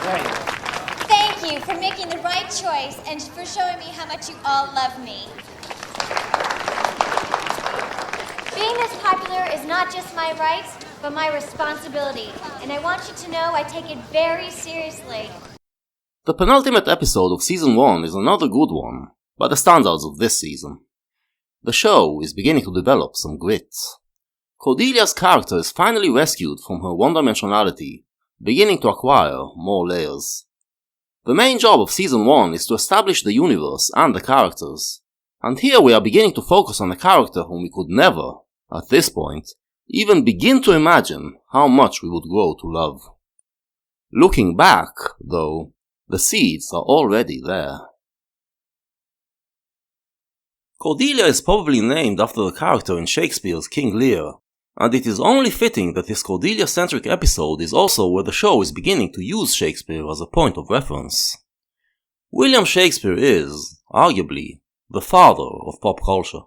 Thank you for making the right choice and for showing me how much you all love me. Being this popular is not just my right, but my responsibility, and I want you to know I take it very seriously. The penultimate episode of Season 1 is another good one, by the standards of this season. The show is beginning to develop some grit. Cordelia's character is finally rescued from her one-dimensionality, beginning to acquire more layers. The main job of Season 1 is to establish the universe and the characters, and here we are beginning to focus on a character whom we could never, at this point, even begin to imagine how much we would grow to love. Looking back, though, the seeds are already there. Cordelia is probably named after the character in Shakespeare's King Lear, and it is only fitting that this Cordelia-centric episode is also where the show is beginning to use Shakespeare as a point of reference. William Shakespeare is, arguably, the father of pop culture.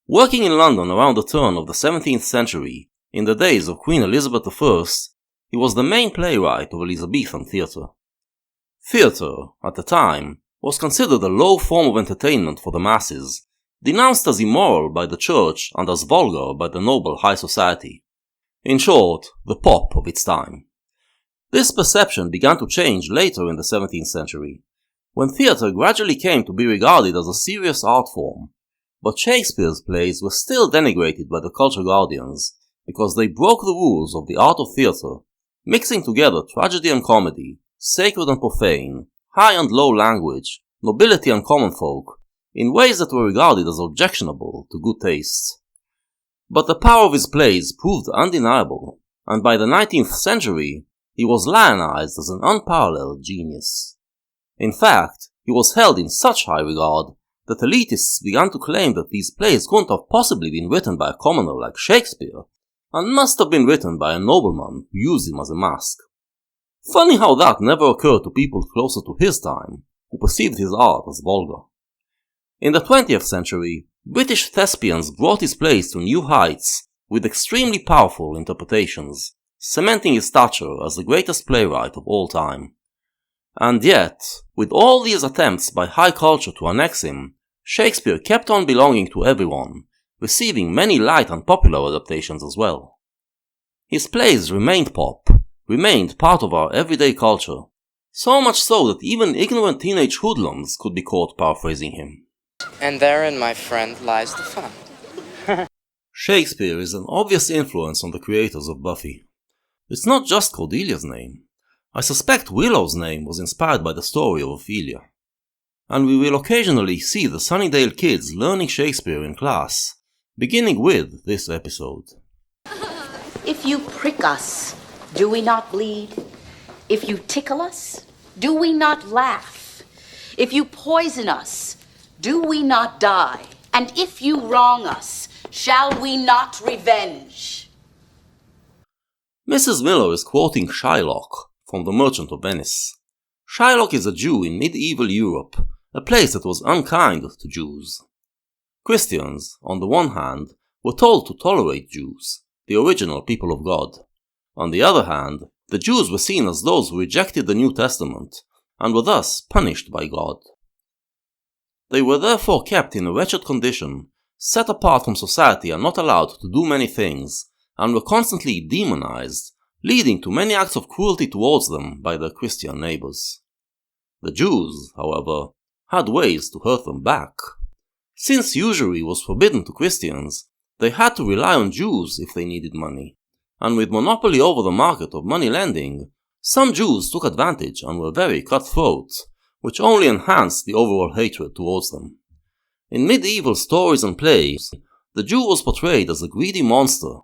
Working in London around the turn of the 17th century, in the days of Queen Elizabeth I, he was the main playwright of Elizabethan theatre. Theatre, at the time, was considered a low form of entertainment for the masses, denounced as immoral by the church and as vulgar by the noble high society. In short, the pop of its time. This perception began to change later in the 17th century, when theatre gradually came to be regarded as a serious art form, but Shakespeare's plays were still denigrated by the culture guardians because they broke the rules of the art of theatre, mixing together tragedy and comedy, sacred and profane, high and low language, nobility and common folk, in ways that were regarded as objectionable to good taste. But the power of his plays proved undeniable, and by the 19th century, he was lionized as an unparalleled genius. In fact, he was held in such high regard that elitists began to claim that these plays couldn't have possibly been written by a commoner like Shakespeare, and must have been written by a nobleman who used him as a mask. Funny how that never occurred to people closer to his time, who perceived his art as vulgar. In the 20th century, British thespians brought his plays to new heights with extremely powerful interpretations, cementing his stature as the greatest playwright of all time. And yet, with all these attempts by high culture to annex him, Shakespeare kept on belonging to everyone, receiving many light and popular adaptations as well. His plays remained pop, remained part of our everyday culture, so much so that even ignorant teenage hoodlums could be caught paraphrasing him. And therein, my friend, lies the fun. Shakespeare is an obvious influence on the creators of Buffy. It's not just Cordelia's name. I suspect Willow's name was inspired by the story of Ophelia. And we will occasionally see the Sunnydale kids learning Shakespeare in class, beginning with this episode. If you prick us, do we not bleed? If you tickle us, do we not laugh? If you poison us, do we not die? And if you wrong us, shall we not revenge? Mrs. Miller is quoting Shylock from The Merchant of Venice. Shylock is a Jew in medieval Europe, a place that was unkind to Jews. Christians, on the one hand, were told to tolerate Jews, the original people of God. On the other hand, the Jews were seen as those who rejected the New Testament, and were thus punished by God. They were therefore kept in a wretched condition, set apart from society and not allowed to do many things, and were constantly demonized, leading to many acts of cruelty towards them by their Christian neighbors. The Jews, however, had ways to hurt them back. Since usury was forbidden to Christians, they had to rely on Jews if they needed money, and with monopoly over the market of money lending, some Jews took advantage and were very cutthroat, which only enhanced the overall hatred towards them. In medieval stories and plays, the Jew was portrayed as a greedy monster,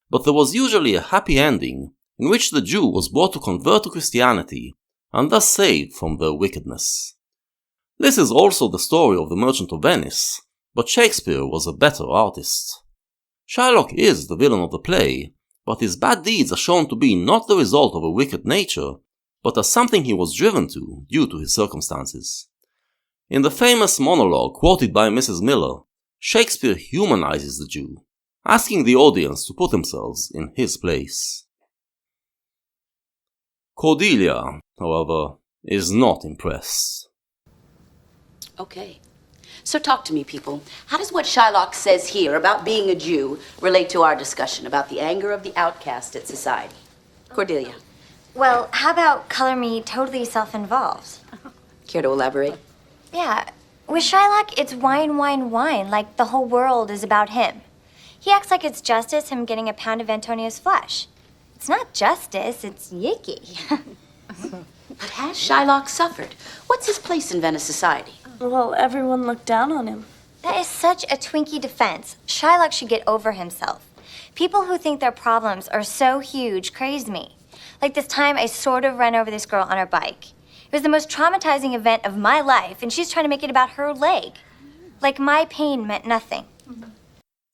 but there was usually a happy ending in which the Jew was brought to convert to Christianity and thus saved from their wickedness. This is also the story of The Merchant of Venice, but Shakespeare was a better artist. Shylock is the villain of the play, but his bad deeds are shown to be not the result of a wicked nature, but as something he was driven to due to his circumstances. In the famous monologue quoted by Mrs. Miller, Shakespeare humanizes the Jew, asking the audience to put themselves in his place. Cordelia, however, is not impressed. Okay. So talk to me, people. How does what Shylock says here about being a Jew relate to our discussion about the anger of the outcast at society? Cordelia, Well, how about color me totally self-involved? care to elaborate? Yeah, with Shylock, it's wine, wine, wine, like the whole world is about him. He acts like it's justice him getting a pound of Antonio's flesh. It's not justice, it's yicky. But has Shylock suffered? What's his place in Venice society? Well, everyone looked down on him. That is such a Twinkie defense. Shylock should get over himself. People who think their problems are so huge craze me. Like this time I sort of ran over this girl on her bike. It was the most traumatizing event of my life, and she's trying to make it about her leg. Like my pain meant nothing.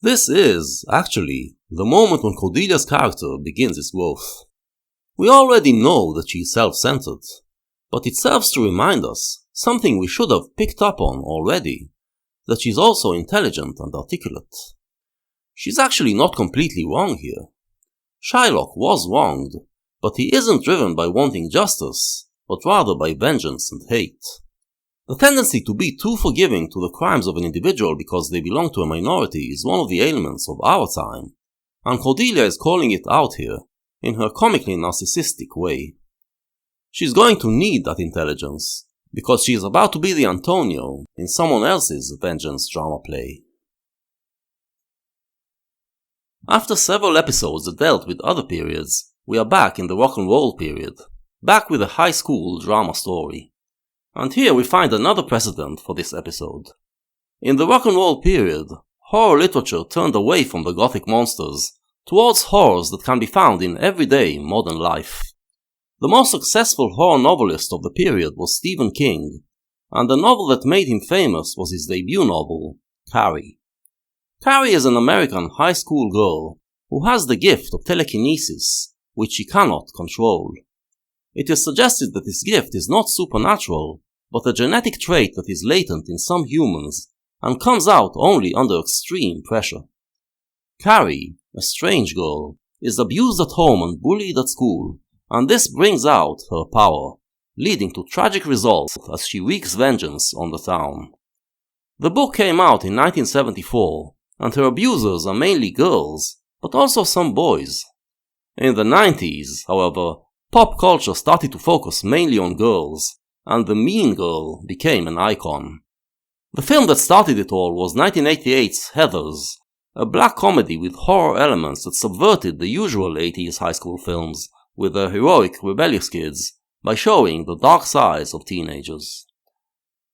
This is, actually, the moment when Cordelia's character begins its growth. We already know that she is self-centered, but it serves to remind us something we should have picked up on already, that she's also intelligent and articulate. She's actually not completely wrong here. Shylock was wronged, but he isn't driven by wanting justice, but rather by vengeance and hate. The tendency to be too forgiving to the crimes of an individual because they belong to a minority is one of the ailments of our time, and Cordelia is calling it out here, in her comically narcissistic way. She's going to need that intelligence, because she is about to be the Antonio in someone else's vengeance drama play. After several episodes that dealt with other periods, we are back in the rock and roll period, back with a high school drama story. And here we find another precedent for this episode. In the rock and roll period, horror literature turned away from the gothic monsters towards horrors that can be found in everyday modern life. The most successful horror novelist of the period was Stephen King, and the novel that made him famous was his debut novel, Carrie. Carrie is an American high school girl who has the gift of telekinesis, which she cannot control. It is suggested that this gift is not supernatural, but a genetic trait that is latent in some humans and comes out only under extreme pressure. Carrie, a strange girl, is abused at home and bullied at school, and this brings out her power, leading to tragic results as she wreaks vengeance on the town. The book came out in 1974, and her abusers are mainly girls, but also some boys. In the 90s, however, pop culture started to focus mainly on girls, and the mean girl became an icon. The film that started it all was 1988's Heathers, a black comedy with horror elements that subverted the usual 80s high school films with their heroic, rebellious kids by showing the dark sides of teenagers.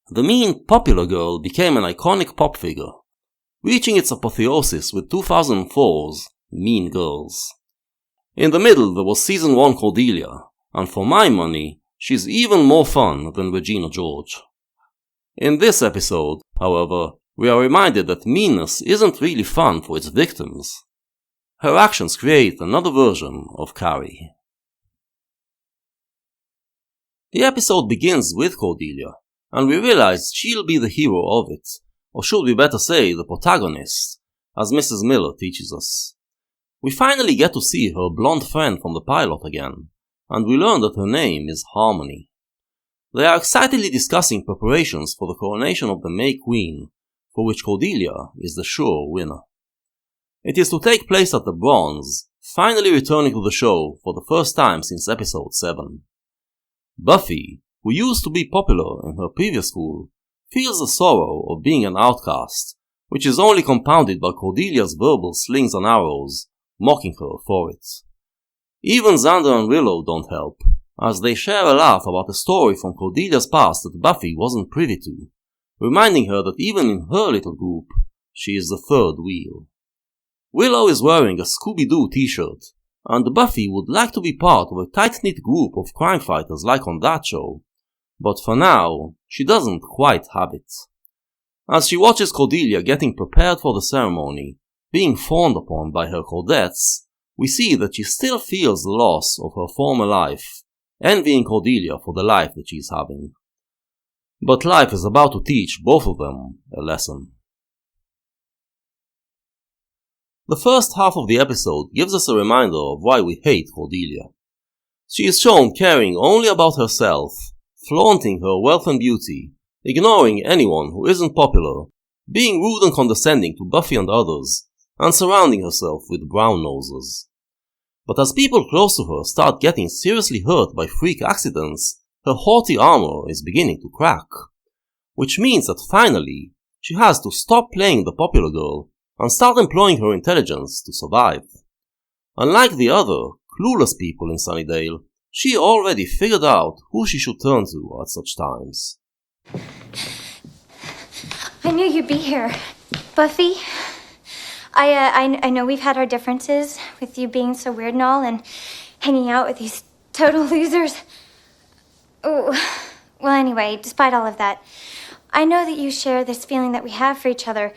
The mean, popular girl became an iconic pop figure, reaching its apotheosis with 2004's Mean Girls. In the middle there was Season 1 Cordelia, and for my money, she's even more fun than Regina George. In this episode, however, we are reminded that meanness isn't really fun for its victims. Her actions create another version of Carrie. The episode begins with Cordelia, and we realize she'll be the hero of it, or should we better say the protagonist, as Mrs. Miller teaches us. We finally get to see her blonde friend from the pilot again, and we learn that her name is Harmony. They are excitedly discussing preparations for the coronation of the May Queen, for which Cordelia is the sure winner. It is to take place at the Bronze, finally returning to the show for the first time since episode 7. Buffy, who used to be popular in her previous school, feels the sorrow of being an outcast, which is only compounded by Cordelia's verbal slings and arrows, mocking her for it. Even Xander and Willow don't help, as they share a laugh about a story from Cordelia's past that Buffy wasn't privy to, reminding her that even in her little group, she is the third wheel. Willow is wearing a Scooby-Doo t-shirt, and Buffy would like to be part of a tight-knit group of crime fighters like on that show, but for now, she doesn't quite have it. As she watches Cordelia getting prepared for the ceremony, being fawned upon by her Cordettes, we see that she still feels the loss of her former life, envying Cordelia for the life that she is having. But life is about to teach both of them a lesson. The first half of the episode gives us a reminder of why we hate Cordelia. She is shown caring only about herself, flaunting her wealth and beauty, ignoring anyone who isn't popular, being rude and condescending to Buffy and others, and surrounding herself with brown noses. But as people close to her start getting seriously hurt by freak accidents, her haughty armor is beginning to crack. Which means that finally, she has to stop playing the popular girl and start employing her intelligence to survive. Unlike the other, clueless people in Sunnydale, she already figured out who she should turn to at such times. I knew you'd be here, Buffy. I know we've had our differences with you being so weird and all and hanging out with these total losers. Oh, well, anyway, despite all of that, I know that you share this feeling that we have for each other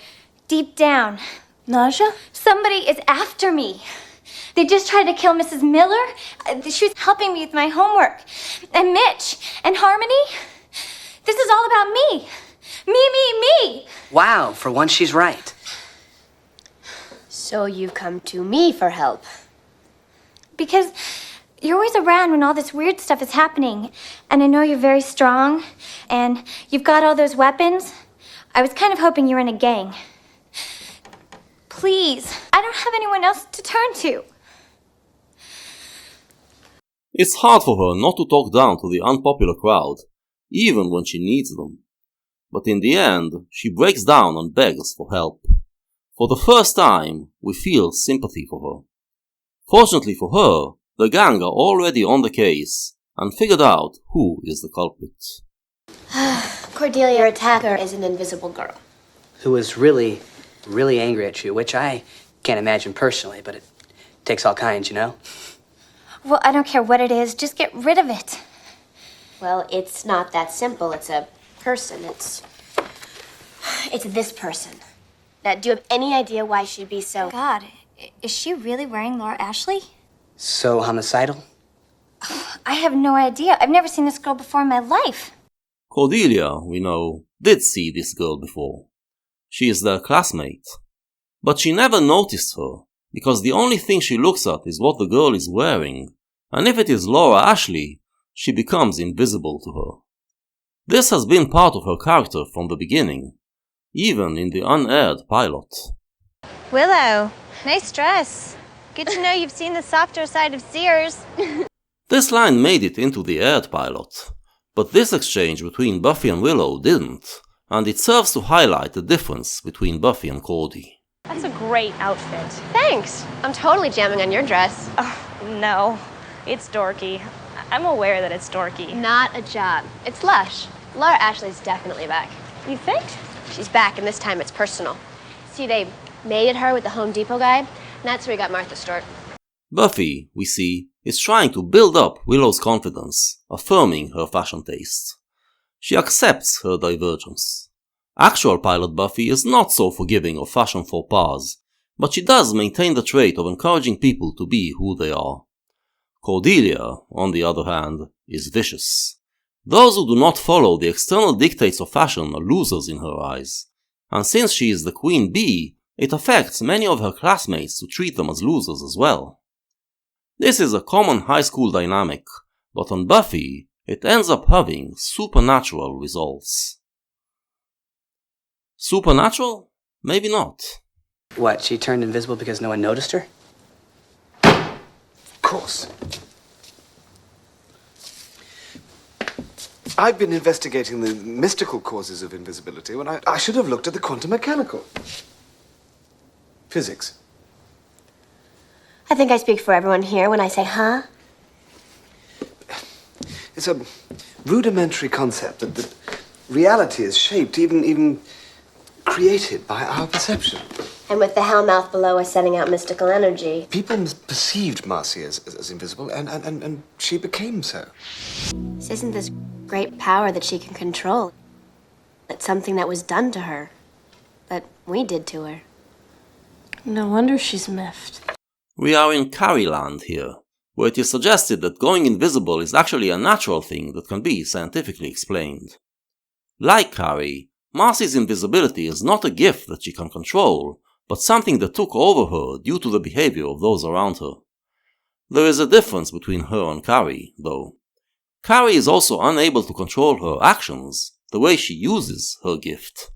deep down. Nausea? Somebody is after me. They just tried to kill Mrs. Miller. She was helping me with my homework. And Mitch and Harmony. This is all about me. Me. Wow, for once she's right. So you've come to me for help. Because you're always around when all this weird stuff is happening. And I know you're very strong. And you've got all those weapons. I was kind of hoping you were in a gang. Please, I don't have anyone else to turn to. It's hard for her not to talk down to the unpopular crowd, even when she needs them. But in the end, she breaks down and begs for help. For the first time, we feel sympathy for her. Fortunately for her, the gang are already on the case and figured out who is the culprit. Cordelia, your attacker is an invisible girl. Who was really angry at you, which I can't imagine personally, but it takes all kinds, you know? Well, I don't care what it is. Just get rid of it. Well, it's not that simple. It's a person. It's this person. Now, do you have any idea why she'd be so... God, is she really wearing Laura Ashley? So homicidal? I have no idea. I've never seen this girl before in my life. Cordelia, we know, did see this girl before. She is their classmate. But she never noticed her, because the only thing she looks at is what the girl is wearing, and if it is Laura Ashley, she becomes invisible to her. This has been part of her character from the beginning, even in the unaired pilot. Willow, nice dress. Good to know you've seen the softer side of Sears. This line made it into the aired pilot, but this exchange between Buffy and Willow didn't, and it serves to highlight the difference between Buffy and Cordy. That's a great outfit. Thanks. I'm totally jamming on your dress. No, it's dorky. I'm aware that it's dorky. Not a job. It's lush. Laura Ashley's definitely back. You think? She's back, and this time it's personal. See, they mated her with the Home Depot guy, and that's where we got Martha Stewart. Buffy, we see, is trying to build up Willow's confidence, affirming her fashion taste. She accepts her divergence. Actual pilot Buffy is not so forgiving of fashion faux pas, but she does maintain the trait of encouraging people to be who they are. Cordelia, on the other hand, is vicious. Those who do not follow the external dictates of fashion are losers in her eyes, and since she is the queen bee, it affects many of her classmates to treat them as losers as well. This is a common high school dynamic, but on Buffy, it ends up having supernatural results. Supernatural? Maybe not. What, she turned invisible because no one noticed her? Of course. I've been investigating the mystical causes of invisibility when I should have looked at the quantum mechanical. Physics. I think I speak for everyone here when I say, huh? It's a rudimentary concept that reality is shaped, even created by our perception. And with the hellmouth below us sending out mystical energy. People perceived Marcy as invisible, and she became so. This isn't this great power that she can control. It's something that was done to her. That we did to her. No wonder she's miffed. We are in Carrie-land here, where it is suggested that going invisible is actually a natural thing that can be scientifically explained. Like Carrie, Marcy's invisibility is not a gift that she can control, but something that took over her due to the behavior of those around her. There is a difference between her and Carrie, though. Carrie is also unable to control her actions, the way she uses her gift.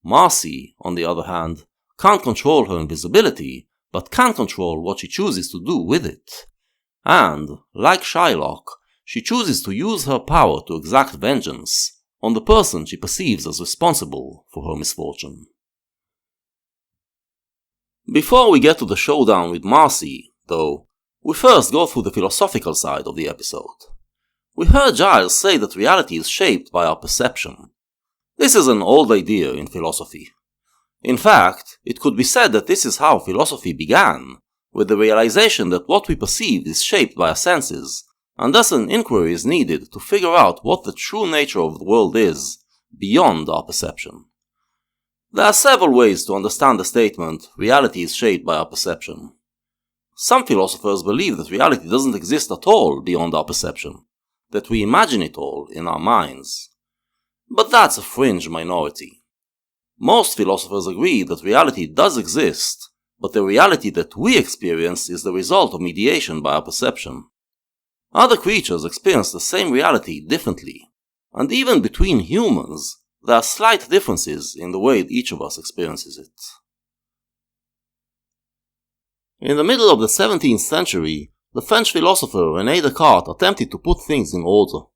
Marcy, on the other hand, can't control her invisibility, but can control what she chooses to do with it. And, like Shylock, she chooses to use her power to exact vengeance on the person she perceives as responsible for her misfortune. Before we get to the showdown with Marcy, though, we first go through the philosophical side of the episode. We heard Giles say that reality is shaped by our perception. This is an old idea in philosophy. In fact, it could be said that this is how philosophy began, with the realization that what we perceive is shaped by our senses, and thus an inquiry is needed to figure out what the true nature of the world is, beyond our perception. There are several ways to understand the statement, reality is shaped by our perception. Some philosophers believe that reality doesn't exist at all beyond our perception, that we imagine it all in our minds. But that's a fringe minority. Most philosophers agree that reality does exist, but the reality that we experience is the result of mediation by our perception. Other creatures experience the same reality differently, and even between humans, there are slight differences in the way each of us experiences it. In the middle of the 17th century, the French philosopher René Descartes attempted to put things in order.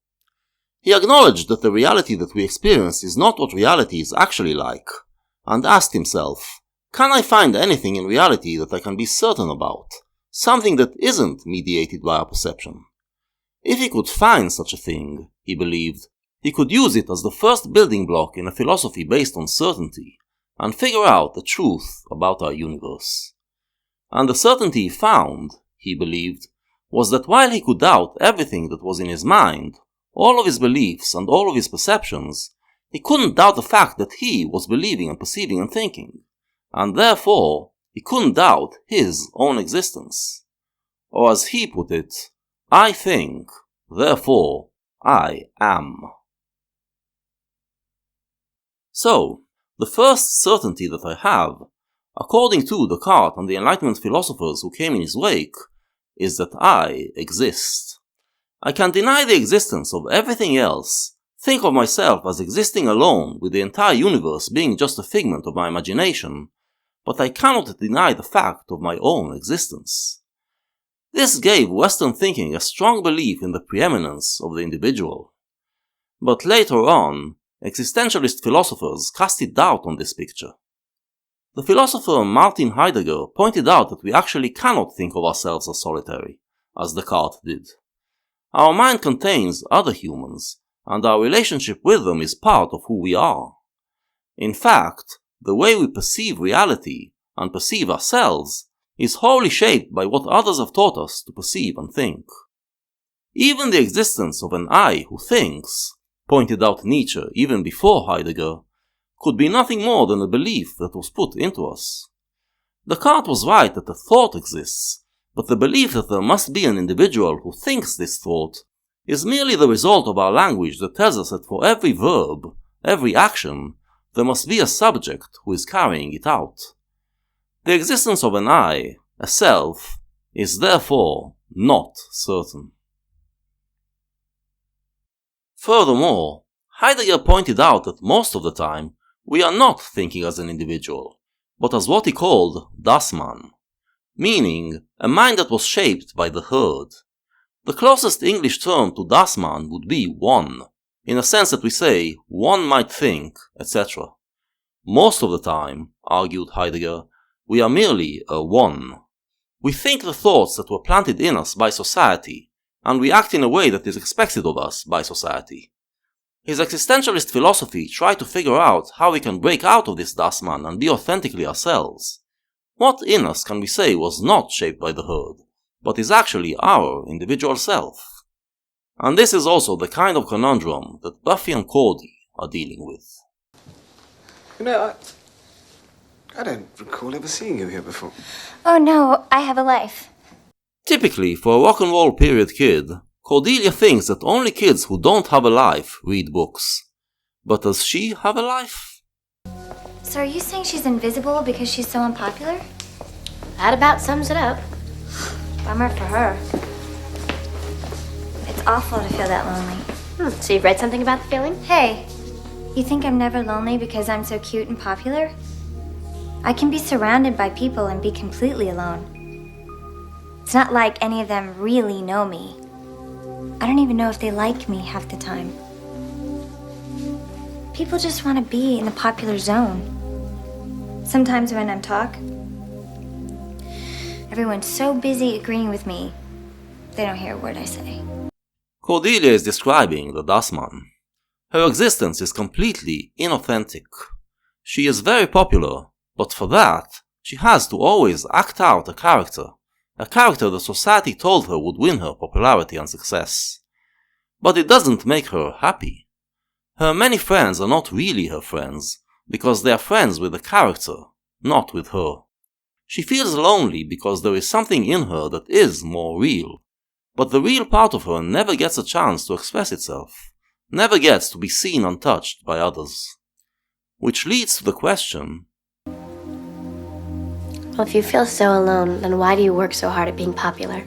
He acknowledged that the reality that we experience is not what reality is actually like, and asked himself, can I find anything in reality that I can be certain about, something that isn't mediated by our perception? If he could find such a thing, he believed, he could use it as the first building block in a philosophy based on certainty, and figure out the truth about our universe. And the certainty he found, he believed, was that while he could doubt everything that was in his mind, all of his beliefs and all of his perceptions, he couldn't doubt the fact that he was believing and perceiving and thinking, and therefore he couldn't doubt his own existence. Or as he put it, I think, therefore I am. So, the first certainty that I have, according to Descartes and the Enlightenment philosophers who came in his wake, is that I exist. I can deny the existence of everything else, think of myself as existing alone with the entire universe being just a figment of my imagination, but I cannot deny the fact of my own existence. This gave Western thinking a strong belief in the preeminence of the individual. But later on, existentialist philosophers casted doubt on this picture. The philosopher Martin Heidegger pointed out that we actually cannot think of ourselves as solitary, as Descartes did. Our mind contains other humans, and our relationship with them is part of who we are. In fact, the way we perceive reality and perceive ourselves is wholly shaped by what others have taught us to perceive and think. Even the existence of an I who thinks, pointed out Nietzsche even before Heidegger, could be nothing more than a belief that was put into us. Descartes was right that a thought exists, but the belief that there must be an individual who thinks this thought is merely the result of our language that tells us that for every verb, every action, there must be a subject who is carrying it out. The existence of an I, a self, is therefore not certain. Furthermore, Heidegger pointed out that most of the time we are not thinking as an individual, but as what he called das Man, meaning a mind that was shaped by the herd. The closest English term to das Man would be one, in a sense that we say one might think, etc. Most of the time, argued Heidegger, we are merely a one. We think the thoughts that were planted in us by society, and we act in a way that is expected of us by society. His existentialist philosophy tried to figure out how we can break out of this das Man and be authentically ourselves. What in us can we say was not shaped by the herd, but is actually our individual self? And this is also the kind of conundrum that Buffy and Cordy are dealing with. You know, I don't recall ever seeing you here before. Oh no, I have a life. Typically, for a rock and roll period kid, Cordelia thinks that only kids who don't have a life read books. But does she have a life? So are you saying she's invisible because she's so unpopular? That about sums it up. Bummer for her. It's awful to feel that lonely. So you've read something about the feeling? Hey, you think I'm never lonely because I'm so cute and popular? I can be surrounded by people and be completely alone. It's not like any of them really know me. I don't even know if they like me half the time. People just want to be in the popular zone. Sometimes when I'm everyone's so busy agreeing with me, they don't hear a word I say. Cordelia is describing the Dustman. Her existence is completely inauthentic. She is very popular, but for that, she has to always act out a character the society told her would win her popularity and success. But it doesn't make her happy. Her many friends are not really her friends, because they are friends with the character, not with her. She feels lonely because there is something in her that is more real, but the real part of her never gets a chance to express itself, never gets to be seen untouched by others. Which leads to the question, Well, if you feel so alone, then why do you work so hard at being popular?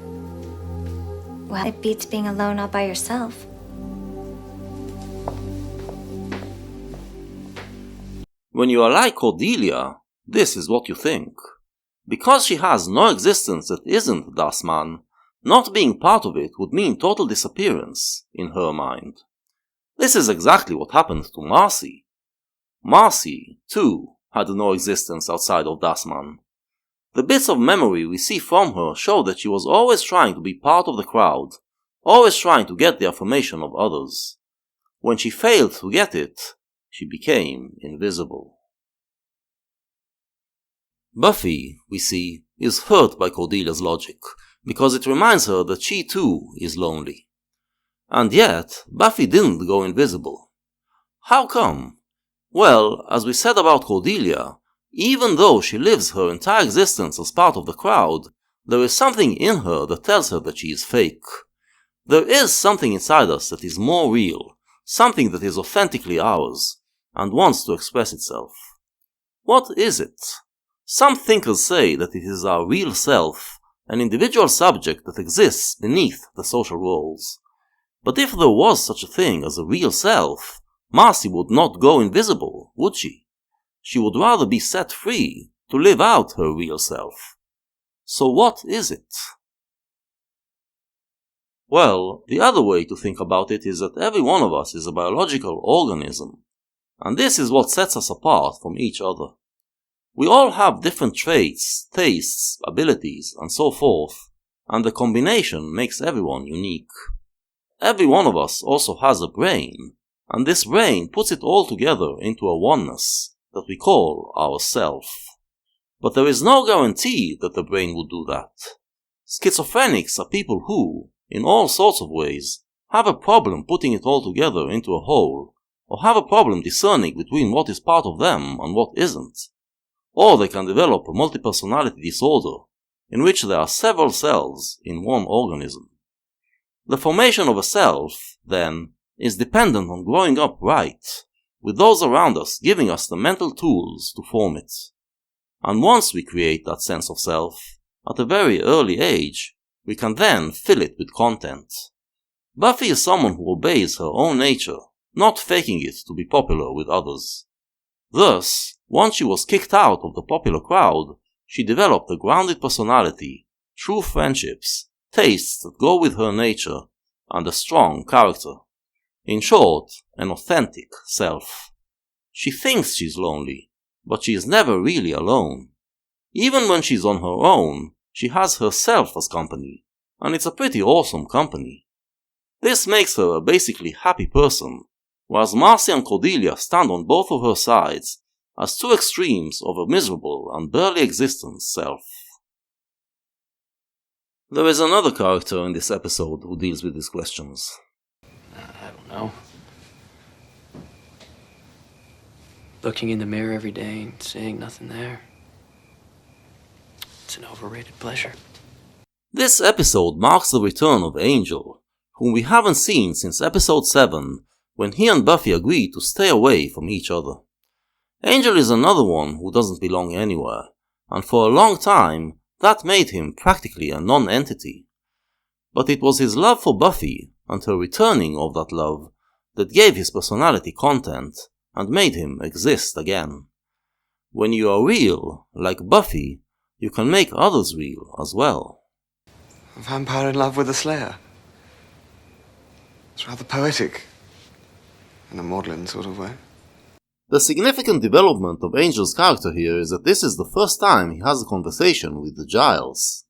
Well, it beats being alone all by yourself. when you are like Cordelia, this is what you think. Because she has no existence that isn't Dustman, not being part of it would mean total disappearance, in her mind. This is exactly what happened to Marcy. Marcy, too, had no existence outside of Dustman. The bits of memory we see from her show that she was always trying to be part of the crowd, always trying to get the affirmation of others. When she failed to get it, she became invisible. Buffy, we see, is hurt by Cordelia's logic, because it reminds her that she too is lonely. And yet, Buffy didn't go invisible. How come? Well, as we said about Cordelia, even though she lives her entire existence as part of the crowd, there is something in her that tells her that she is fake. There is something inside us that is more real, something that is authentically ours, and wants to express itself. What is it? Some thinkers say that it is our real self, an individual subject that exists beneath the social roles. But if there was such a thing as a real self, Marcy would not go invisible, would she? She would rather be set free to live out her real self. So what is it? Well, the other way to think about it is that every one of us is a biological organism, and this is what sets us apart from each other. We all have different traits, tastes, abilities, and so forth, and the combination makes everyone unique. Every one of us also has a brain, and this brain puts it all together into a oneness that we call ourself. But there is no guarantee that the brain will do that. Schizophrenics are people who, in all sorts of ways, have a problem putting it all together into a whole, or have a problem discerning between what is part of them and what isn't. Or they can develop a multi-personality disorder, in which there are several cells in one organism. The formation of a self, then, is dependent on growing up right, with those around us giving us the mental tools to form it. And once we create that sense of self, at a very early age, we can then fill it with content. Buffy is someone who obeys her own nature, not faking it to be popular with others. Thus, once she was kicked out of the popular crowd, she developed a grounded personality, true friendships, tastes that go with her nature, and a strong character. In short, an authentic self. She thinks she's lonely, but she is never really alone. Even when she's on her own, she has herself as company, and it's a pretty awesome company. This makes her a basically happy person, whereas Marcy and Cordelia stand on both of her sides as two extremes of a miserable and barely existent self. There is another character in this episode who deals with these questions. I don't know. Looking in the mirror every day and seeing nothing there. It's an overrated pleasure. This episode marks the return of Angel, whom we haven't seen since episode 7, when he and Buffy agreed to stay away from each other. Angel is another one who doesn't belong anywhere, and for a long time, That made him practically a non-entity. But it was his love for Buffy and her returning of that love that gave his personality content and made him exist again. When you are real, like Buffy, you can make others real as well. A vampire in love with a slayer. It's rather poetic, in a maudlin sort of way. The significant development of Angel's character here is that this is the first time he has a conversation with the Giles.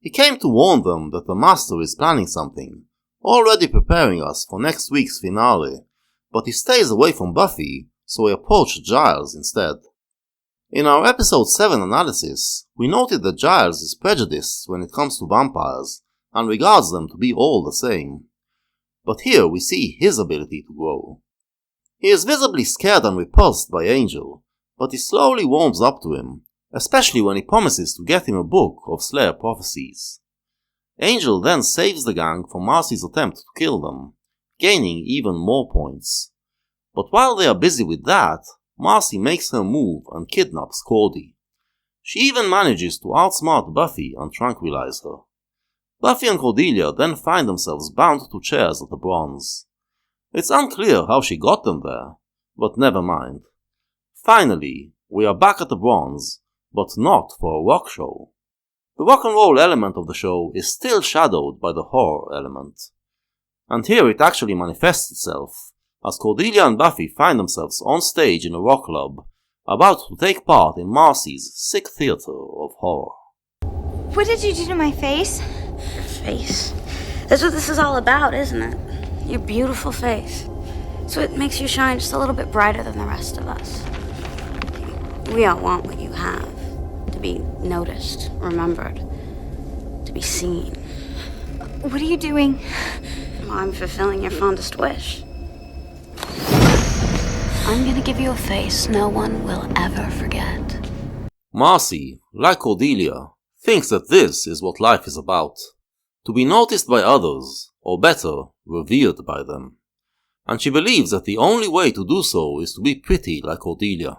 He came to warn them that the Master is planning something, already preparing us for next week's finale, but he stays away from Buffy, so we approach Giles instead. In our episode 7 analysis, we noted that Giles is prejudiced when it comes to vampires, and regards them to be all the same. But here we see his ability to grow. He is visibly scared and repulsed by Angel, but he slowly warms up to him, especially when he promises to get him a book of Slayer prophecies. Angel then saves the gang from Marcy's attempt to kill them, gaining even more points. But while they are busy with that, Marcy makes her move and kidnaps Cordy. She even manages to outsmart Buffy and tranquilize her. Buffy and Cordelia then find themselves bound to chairs at the Bronze. It's unclear how she got them there, but never mind. Finally, we are back at the Bronze, but not for a rock show. The rock and roll element of the show is still shadowed by the horror element. And here it actually manifests itself, as Cordelia and Buffy find themselves on stage in a rock club, about to take part in Marcy's sick theater of horror. What did you do to my face? Your face. That's what this is all about, isn't it? Your beautiful face. So it makes you shine just a little bit brighter than the rest of us. We all want what you have. To be noticed, remembered, to be seen. What are you doing? Well, I'm fulfilling your fondest wish. I'm gonna give you a face no one will ever forget. Marcy, like Cordelia, thinks that this is what life is about. To be noticed by others, or better, revered by them. And she believes that the only way to do so is to be pretty like Cordelia.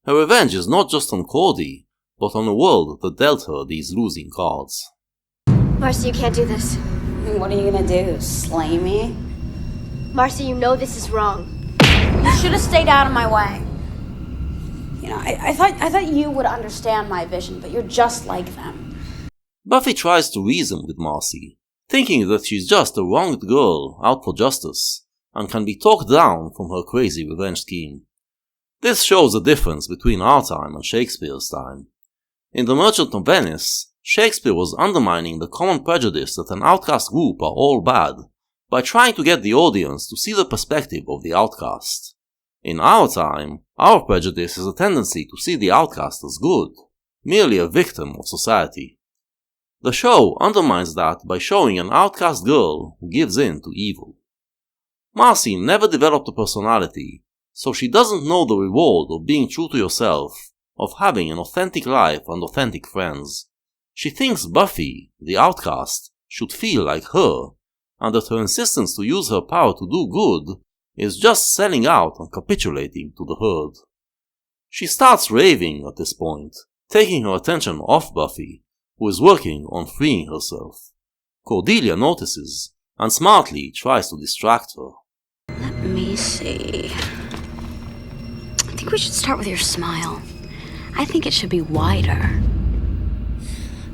Her revenge is not just on Cordy, but on a world that dealt her these losing cards. Marcy, you can't do this. What are you gonna do, slay me? Marcy, you know this is wrong. You should have stayed out of my way. You know, I thought you would understand my vision, but you're just like them. Buffy tries to reason with Marcy, thinking that she's just a wronged girl out for justice, and can be talked down from her crazy revenge scheme. This shows the difference between our time and Shakespeare's time. In The Merchant of Venice, Shakespeare was undermining the common prejudice that an outcast group are all bad, by trying to get the audience to see the perspective of the outcast. In our time, our prejudice is a tendency to see the outcast as good, merely a victim of society. The show undermines that by showing an outcast girl who gives in to evil. Marcy never developed a personality, so she doesn't know the reward of being true to yourself, of having an authentic life and authentic friends. She thinks Buffy, the outcast, should feel like her, and that her insistence to use her power to do good is just selling out and capitulating to the herd. She starts raving at this point, taking her attention off Buffy, who is working on freeing herself. Cordelia notices, and smartly tries to distract her. Let me see. I think we should start with your smile. I think it should be wider.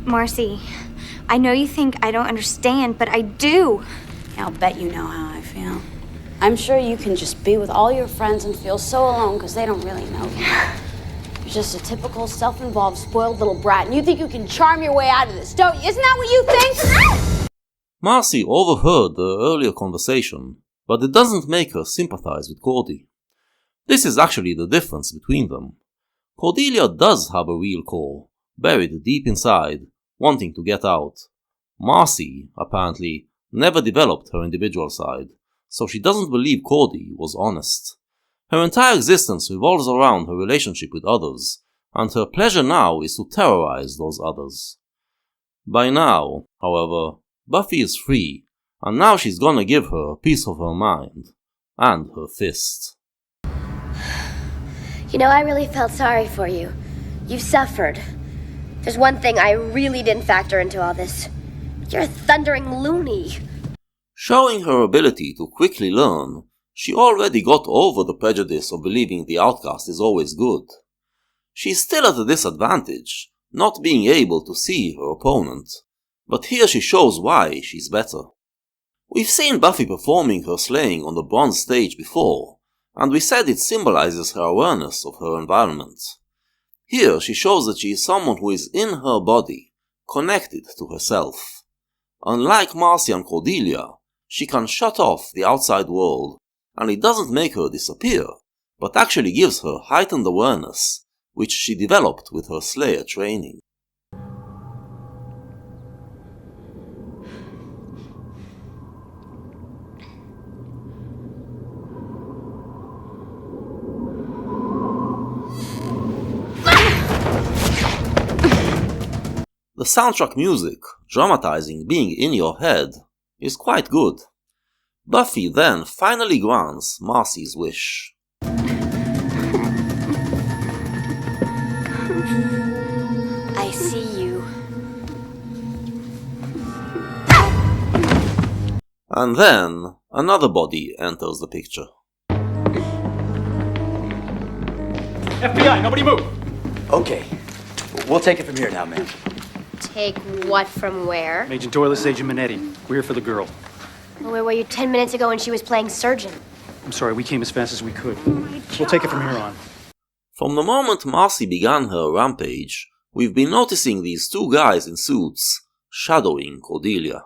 Marcy, I know you think I don't understand, but I do. I'll bet you know how I feel. I'm sure you can just be with all your friends and feel so alone because they don't really know you. You're just a typical self-involved, spoiled little brat, and you think you can charm your way out of this, don't you? Isn't that what you think? Marcy overheard the earlier conversation, but it doesn't make her sympathize with Cordy. This is actually the difference between them. Cordelia does have a real core, buried deep inside, wanting to get out. Marcy, apparently, never developed her individual side, so she doesn't believe Cordy was honest. Her entire existence revolves around her relationship with others, and her pleasure now is to terrorize those others. By now, however, Buffy is free, and now she's gonna give her a piece of her mind, and her fist. You know, I really felt sorry for you. You've suffered. There's one thing I really didn't factor into all this. You're a thundering loony. Showing her ability to quickly learn, she already got over the prejudice of believing the outcast is always good. She's still at a disadvantage, not being able to see her opponent, but here she shows why she's better. We've seen Buffy performing her slaying on the bronze stage before, and we said it symbolizes her awareness of her environment. Here she shows that she is someone who is in her body, connected to herself. Unlike Marcy and Cordelia, she can shut off the outside world, and it doesn't make her disappear, but actually gives her heightened awareness, which she developed with her Slayer training. The soundtrack music, dramatizing being in your head, is quite good. Buffy then finally grants Marcy's wish. I see you. And then another body enters the picture. FBI, nobody move! Okay, we'll take it from here now, ma'am. Take what from where? Agent Doyle, this is Agent Minetti. We're here for the girl. Well, where were you 10 minutes ago when she was playing surgeon? I'm sorry, we came as fast as we could. We'll take it from here on. From the moment Marcy began her rampage, we've been noticing these two guys in suits, shadowing Cordelia.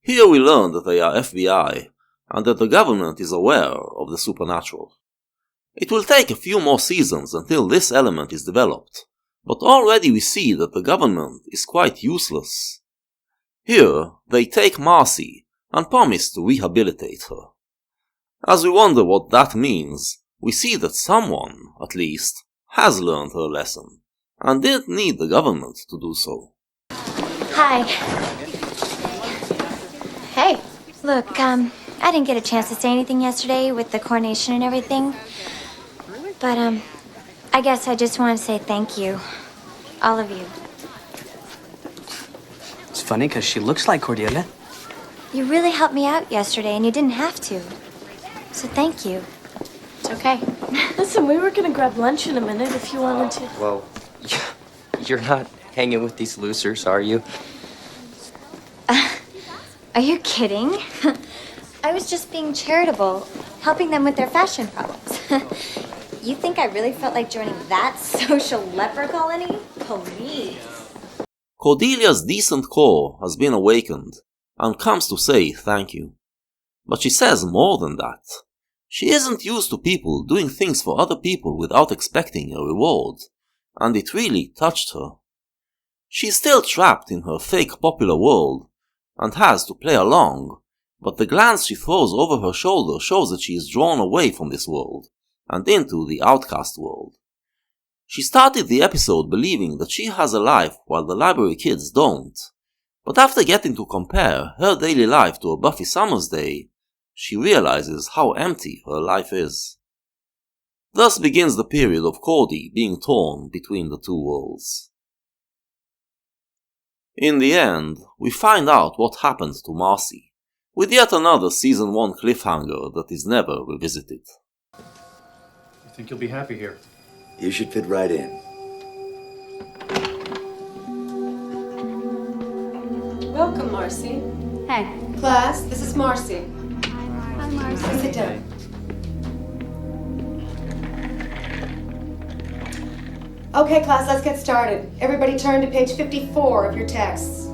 Here we learn that they are FBI, and that the government is aware of the supernatural. It will take a few more seasons until this element is developed, but already we see that the government is quite useless. Here, they take Marcy and promise to rehabilitate her. As we wonder what that means, we see that someone, at least, has learned her lesson, and didn't need the government to do so. Hi. Hey. Look, I didn't get a chance to say anything yesterday with the coronation and everything. But, I guess I just want to say thank you. All of you. It's funny because she looks like Cordelia. You really helped me out yesterday, and you didn't have to. So thank you. It's okay. Listen, we were gonna grab lunch in a minute if you wanted to. Well, you're not hanging with these losers, are you? Are you kidding? I was just being charitable, helping them with their fashion problems. You think I really felt like joining that social leper colony? Please. Cordelia's decent core has been awakened, and comes to say thank you. But she says more than that. She isn't used to people doing things for other people without expecting a reward, and it really touched her. She's still trapped in her fake popular world, and has to play along, but the glance she throws over her shoulder shows that she is drawn away from this world, and into the outcast world. She started the episode believing that she has a life while the library kids don't, but after getting to compare her daily life to a Buffy Summers day, she realizes how empty her life is. Thus begins the period of Cordy being torn between the two worlds. In the end, we find out what happened to Marcy, with yet another Season 1 cliffhanger that is never revisited. I think you'll be happy here. You should fit right in. Welcome, Marcy. Hey. Class, this is Marcy. Hi, Marcy. Sit down. Okay, class, let's get started. Everybody turn to page 54 of your texts.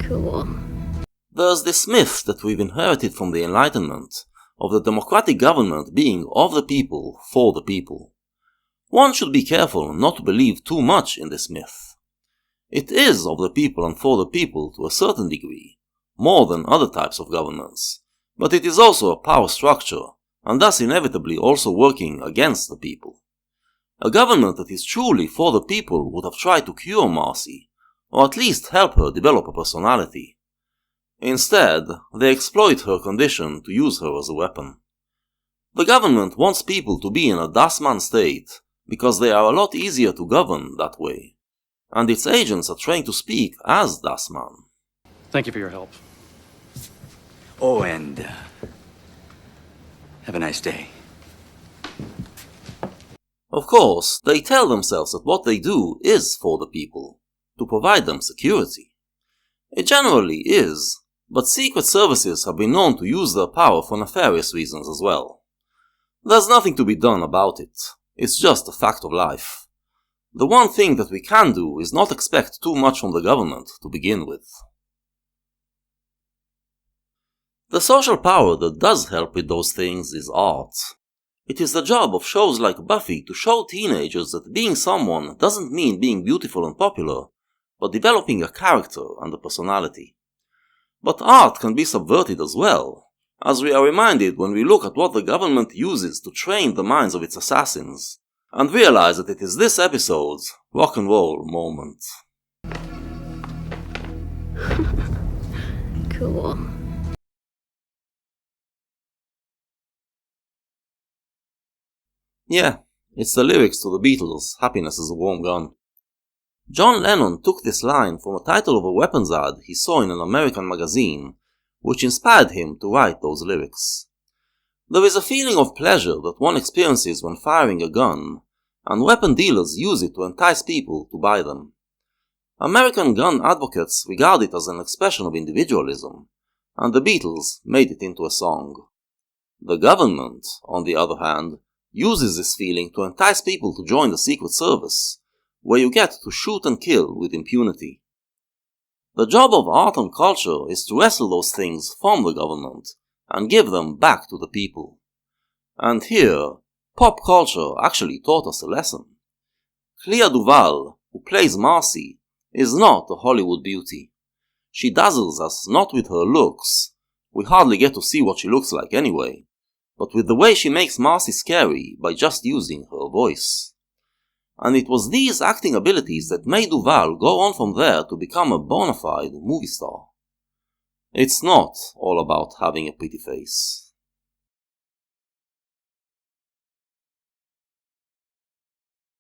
Cool. There's this myth that we've inherited from the Enlightenment, of the democratic government being of the people, for the people. One should be careful not to believe too much in this myth. It is of the people and for the people to a certain degree, more than other types of governments, but it is also a power structure, and thus inevitably also working against the people. A government that is truly for the people would have tried to cure Marcy, or at least help her develop a personality. Instead, they exploit her condition to use her as a weapon. The government wants people to be in a dasman state because they are a lot easier to govern that way, and its agents are trained to speak as dasman. Thank you for your help. Oh, and have a nice day. Of course, they tell themselves that what they do is for the people, to provide them security. It generally is, but secret services have been known to use their power for nefarious reasons as well. There's nothing to be done about it. It's just a fact of life. The one thing that we can do is not expect too much from the government to begin with. The social power that does help with those things is art. It is the job of shows like Buffy to show teenagers that being someone doesn't mean being beautiful and popular, but developing a character and a personality. But art can be subverted as well, as we are reminded when we look at what the government uses to train the minds of its assassins, and realize that it is this episode's rock and roll moment. Cool. Yeah, it's the lyrics to the Beatles' Happiness is a Warm Gun. John Lennon took this line from a title of a weapons ad he saw in an American magazine, which inspired him to write those lyrics. There is a feeling of pleasure that one experiences when firing a gun, and weapon dealers use it to entice people to buy them. American gun advocates regard it as an expression of individualism, and the Beatles made it into a song. The government, on the other hand, uses this feeling to entice people to join the Secret Service, where you get to shoot and kill with impunity. The job of art and culture is to wrestle those things from the government and give them back to the people. And here, pop culture actually taught us a lesson. Clea Duvall, who plays Marcy, is not a Hollywood beauty. She dazzles us not with her looks, we hardly get to see what she looks like anyway, but with the way she makes Marcy scary by just using her voice. And it was these acting abilities that made Duvall go on from there to become a bona fide movie star. It's not all about having a pretty face.